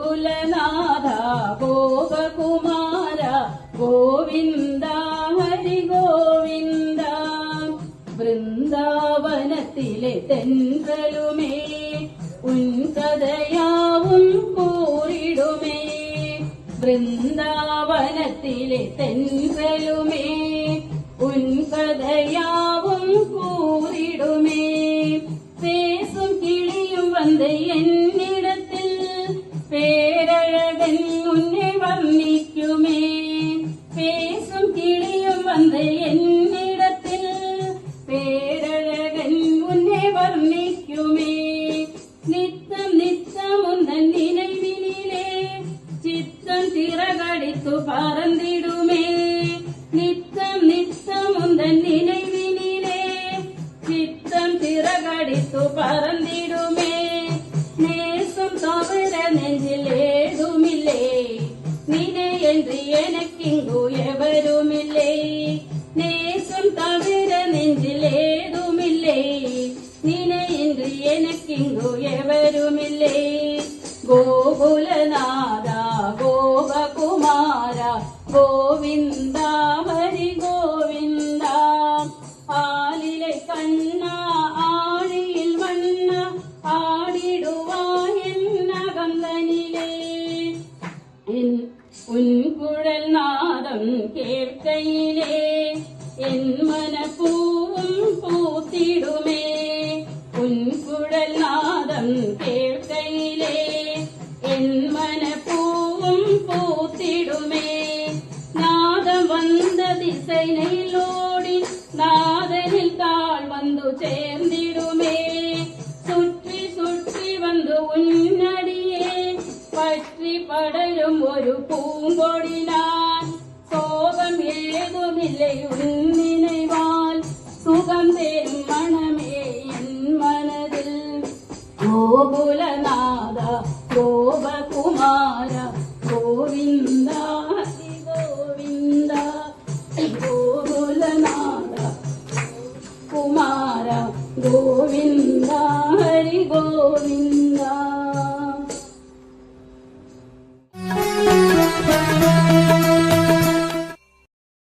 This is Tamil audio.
ഗോകുലനാഥ ഗോപകുമാര ഗോവിന്ദ ഹരി ഗോവിന്ദ. വൃന്ദാവനത്തിലെ തെன்றലുമേ ഉൻകഥയാവും കൂറിടുമേ. വൃന്ദാവനത്തിലെ തെன்றലുമേ ഉൻകഥയാവും കൂറിടുമേ. பேசும் கிளியும் வந்து என்னிடத்தில் பேரழகன் உன்னை வர்ணிக்குமே. பேசும் கிளியும் வந்து என்னிடத்தில் பேரழகன் உன்னை வர்ணிக்குமே. நித்தம் நித்தம் உந்தன் நினைவினிலே சித்தம் திறகடித்து பறந்திடுமே. நித்தம் நித்தம் உந்தன் நினைவினிலே சித்தம் திறகடித்து பறந்திடுமே. நேசம் தவிர நெஞ்சில் ஏதுமில்லை, நினை என்று எனக்கிங்கு எவருமில்லை. நேசம் தவிர நெஞ்சில் ஏதுமில்லை, நினை என்று எனக்கிங்கு எவருமில்லை. கோகுலநாதா கோபகுமாரா கோவிந்தா ஹரி கோவிந்தா. ஆலிலை கண்ணா ஆழியில் வண்ணா ஆடிடுவாய் என் அகந்தனிலே. உன் குழல் நாதம் கேட்கையிலே என் மனப்பூவும் பூத்திடுமே. உன் குழல் நாதம் கேட்கையிலே என் மனப்பூவும் பூத்திடுமே. நாதம் வந்த திசை நெல்லோடி நாதனில் தாழ் வந்து சேர்ந்திடுமே. சுற்றி சுற்றி வந்து உன்னடியே பற்றி படரும் ஒரு பூங்கொடி நான். சோகம் ஏதுமில்லை உன் நினைவால் சுகம் தேரும் மனமே என் மனதில். கோகுலநாத கோபகுமார கோவிந்த